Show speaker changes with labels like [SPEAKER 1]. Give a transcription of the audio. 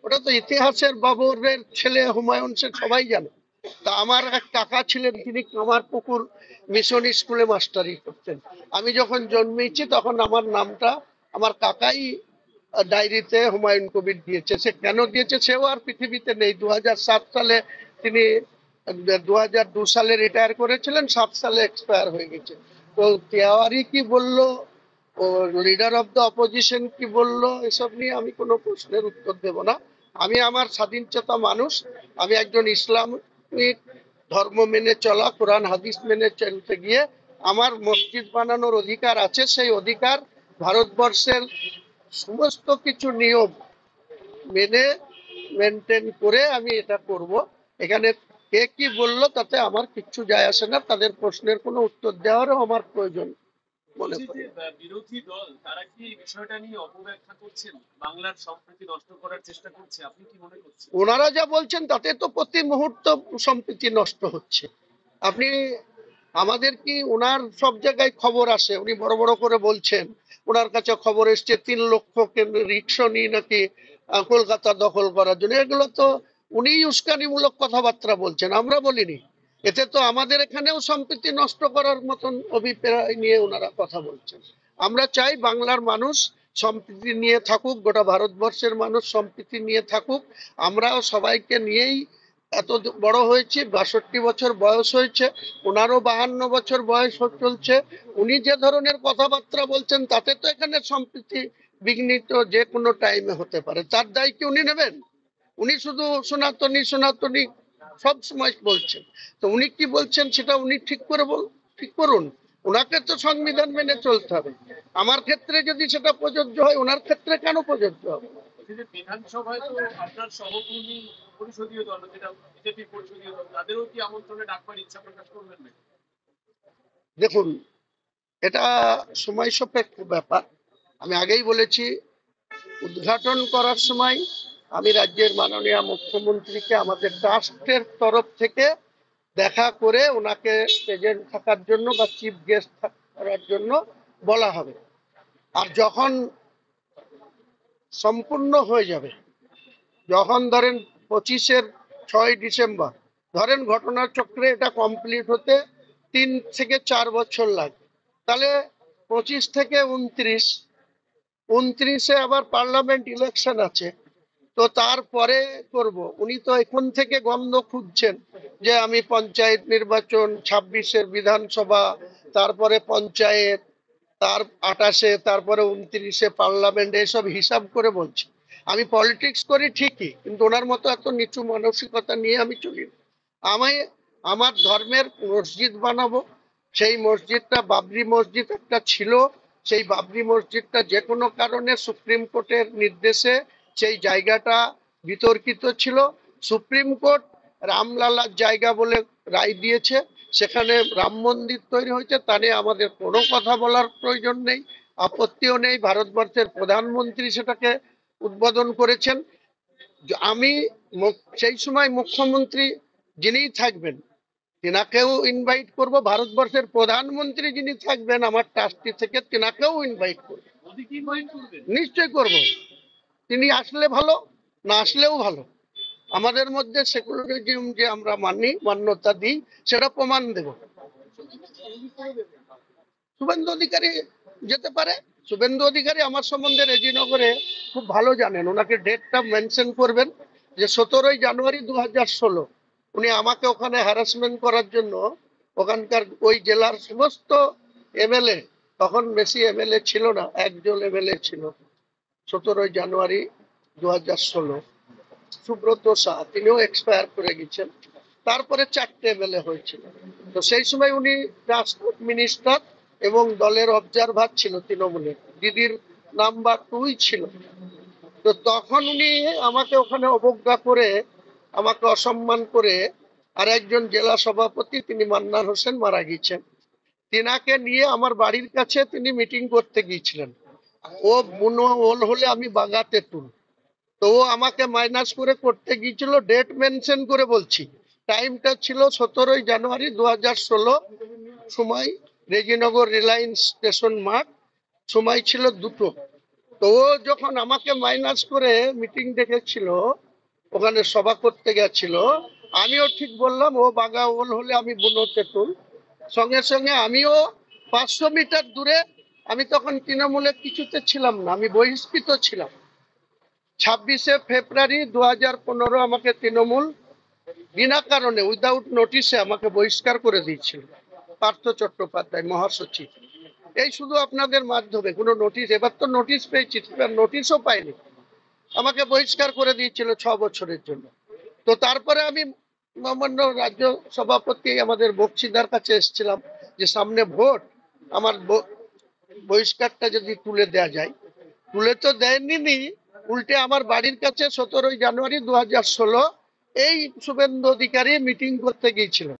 [SPEAKER 1] ওটা তো ইতিহাসের বাবরের ছেলে হুমায়ুন সে সবাই জানে। তা আমার এক কাকা ছিলেন, তিনি কামারপুকুর মিশন স্কুলে মাস্টারি করতেন। আমি যখন জন্মেছি তখন আমার নামটা আমার কাকাই ডায়েরিতে হুমায়ুন কবির দিয়েছে। সে কেন দিয়েছে সেও আর পৃথিবীতে নেই। 2007 সালে তিনি 2002 সালে রিটায়ার করেছিলেন, 7 সালে এক্সপায়ার হয়ে গেছে। তো তেওয়ারি কি বললো, ও লিডার অফ দ্য অপোজিশন কি বললো, এসব নিয়ে আমি কোনো প্রশ্নের উত্তর দেব না। আমি আমার স্বাধীনচেতা মানুষ, আমি একজন ইসলামিক ধর্ম মেনে চলা, কোরআন হাদিস মেনে চলতে গিয়ে আমার মসজিদ বানানোর অধিকার আছে। সেই অধিকার ভারতবর্ষের সমস্ত কিছু নিয়ম মেনে মেনটেন করে আমি এটা করব। এখানে কে কি বললো তাতে আমার কিচ্ছু যায় আসে না, তাদের প্রশ্নের কোনো উত্তর দেওয়ারও আমার প্রয়োজন মনে
[SPEAKER 2] বলছি
[SPEAKER 1] করি।
[SPEAKER 2] যে বিরোধী দল তারা কি এই বিষয়টা নিয়ে অপব্যাখ্যা করছেন, বাংলার সম্প্রীতি নষ্ট করার চেষ্টা করছে, আপনি কি মনে করছেন?
[SPEAKER 1] ওনারা যা বলছেন তাতে তো প্রতি মুহূর্ত সম্প্রীতি নষ্ট হচ্ছে। আপনি আমাদের কি ওনার সব জায়গায় খবর আসে, উনি বড় বড় করে বলছেন ওনার কাছে খবর এসছে 3 লক্ষ রিক্সা নিয়ে নাকি কলকাতা দখল করার জন্য। এগুলো তো উনি উস্কানিমূলক কথাবার্তা বলছেন, আমরা বলিনি। এতে তো আমাদের এখানেও সম্প্রীতি নষ্ট করার মতন অভিপ্রায় নিয়ে ওনারা কথা বলছেন। আমরা চাই বাংলার মানুষ সম্প্রীতি নিয়ে থাকুক, গোটা ভারতবর্ষের মানুষ সম্প্রীতি নিয়ে থাকুক। আমরাও সবাইকে নিয়েই এত বড় হয়েছি। 62 বছর বয়স হয়েছে, ওনারও 52 বছর বয়স চলছে। উনি যে ধরনের কথাবার্তা বলছেন তাতে তো এখানে সম্প্রীতি বিঘ্নিত যে কোনো টাইমে হতে পারে। তার দায় কি উনি নেবেন? উনি শুধু সনাতনী সনাতনী সব সময় বলছেন। তো উনি কি বলছেন সেটা উনি ঠিক করে ঠিক করুন। ওনাকে তো সংবিধান মেনে চলতে হবে। আমার ক্ষেত্রে যদি সেটা প্রযোজ্য হয়, ওনার ক্ষেত্রে কেন প্রযোজ্য হবে?
[SPEAKER 2] বিধানসভায় তো আপনার সহকর্মী পরিষদীয় দল, যেটা বিজেপি পরিষদীয় দল, তাদেরও কি আমন্ত্রণে ডাকবার ইচ্ছা প্রকাশ করবেন না?
[SPEAKER 1] দেখুন, এটা সময় সাপেক্ষ ব্যাপার। আমি আগেই বলেছি, উদ্ঘাটন করার সময় আমি রাজ্যের মাননীয় মুখ্যমন্ত্রীকে আমাদের ট্রাস্টের তরফ থেকে দেখা করে ওনাকে প্রেজেন্ট থাকার জন্য বা চিফ গেস্ট থাকার জন্য বলা হবে। আর যখন সম্পূর্ণ হয়ে যাবে, যখন ধরেন 25-6 ডিসেম্বর, ধরেন ঘটনার চক্রে এটা কমপ্লিট হতে 3 থেকে 4 বছর লাগে, তাহলে 25 থেকে 29, 29-এ আবার পার্লামেন্ট ইলেকশন আছে। তো তারপরে করব। উনি তো এখন থেকে গন্ধ খুঁজছেন যে আমি পঞ্চায়েত নির্বাচন, 26-এর বিধানসভা, তারপরে পঞ্চায়েত, তার 28-এ, তারপরে 29-এ পার্লামেন্ট, এসব হিসাব করে বলছি। আমি পলিটিক্স করি ঠিকই, কিন্তু ওনার মতো এত নিচু মানসিকতা নিয়ে আমি চলি না। আমি আমার ধর্মের মসজিদ বানাবো। সেই মসজিদটা বাবরি মসজিদ একটা ছিল, সেই বাবরি মসজিদটা যে কোনো কারণে সুপ্রিম কোর্টের নির্দেশে সেই জায়গাটা বিতর্কিত ছিল। সুপ্রিম কোর্ট রামলালার জায়গা বলে রায় দিয়েছে, সেখানে রাম মন্দির তৈরি হয়েছে। তা নিয়ে আমাদের কোনো কথা বলার প্রয়োজন নেই, আপত্তিও নেই। ভারতবর্ষের প্রধানমন্ত্রী সেটাকে উদ্বোধন করেছেন। আমি সেই সময় মুখ্যমন্ত্রী যিনিই থাকবেন তেনাকেও ইনভাইট করব। ভারতবর্ষের প্রধানমন্ত্রী যিনি থাকবেন আমার ট্রাস্টি থেকে তেনাকেও ইনভাইট করব। নিশ্চয় করব। তিনি আসলে ভালো, না আসলেও ভালো। আমাদের মধ্যে সেকুলারিজম যে আমরা মানি, মান্যতা দিই, সেটা প্রমাণ দেব। শুভেন্দু অধিকারী যেতে পারে। শুভেন্দু অধিকারী আমার সম্বন্ধে রেজিনগরে খুব ভালো জানেন। ওনাকে ডেটটা মেনশন করবেন যে 17ই জানুয়ারি 2016 উনি আমাকে ওখানে হ্যারাসমেন্ট করার জন্য ওখানকার ওই জেলার সমস্ত এমএলএ, তখন বেশি এমএলএ ছিল না, একজন এমএলএ ছিল, 17ই জানুয়ারি 2016 সুব্রত শাহ, তিনিও এক্সপায়ার করে গেছেন। তারপরে 4টে এমএলএ হয়েছিল। তো সেই সময় উনি ট্রান্সপোর্ট মিনিস্টার এবং দলের অবজারভার ছিল তৃণমূলের, দিদির নাম্বার 2 ছিল। তো তখন উনি আমাকে ওখানে অবজ্ঞা করে, আমাকে অসম্মান করে, আর একজন জেলা সভাপতি তিনি মান্নান হোসেন মারা গেছেন, তিনাকে নিয়ে আমার বাড়ির কাছে তিনি মিটিং করতে গিয়েছিলেন। ও বুনো ওল হলে আমি বাগা তেঁতুল। তো ও আমাকে মাইনাস করে করতে গিয়েছিল, ডেট মেনশন করে বলছি। টাইমটা ছিল 17ই জানুয়ারি 2016, সময় রেজিনগর রিলায়েন্স স্টেশন মাঠ। সময় ছিল দুটো। তো ও যখন আমাকে মাইনাস করে মিটিং ডেকেছিল, ওখানে সভা করতে গেছিল, আমিও ঠিক বললাম ও বাগাওয়াল হলে আমি বুনো তেঁতুল। সঙ্গে সঙ্গে আমিও 500 মিটার দূরে, আমি তখন তৃণমূলের কিছুতে ছিলাম না, আমি বহিষ্কৃত ছিলাম। 26শে ফেব্রুয়ারি 2015 আমাকে তৃণমূল বিনা কারণে উইদাউট নোটিশে আমাকে বহিষ্কার করে দিয়েছিল পার্থ চট্টোপাধ্যায় মহাসচিব। এই শুধু আপনাদের মাধ্যমে, কোনো নোটিশ, এবার তো নোটিশ পেয়েছি, এবার নোটিশও পাইনি, আমাকে বহিষ্কার করে দিয়েছিল 6 বছরের জন্য। তো তারপরে আমি মহামান্য রাজ্য সভাপতি আমাদের বক্সিদার কাছে এসেছিলাম যে সামনে ভোট, আমার বহিষ্কারটা যদি তুলে দেয়া যায়। তুলে তো দেয়নি, উল্টে আমার বাড়ির কাছে 17ই জানুয়ারি 2016 এই শুভেন্দু অধিকারী মিটিং করতে গিয়েছিল।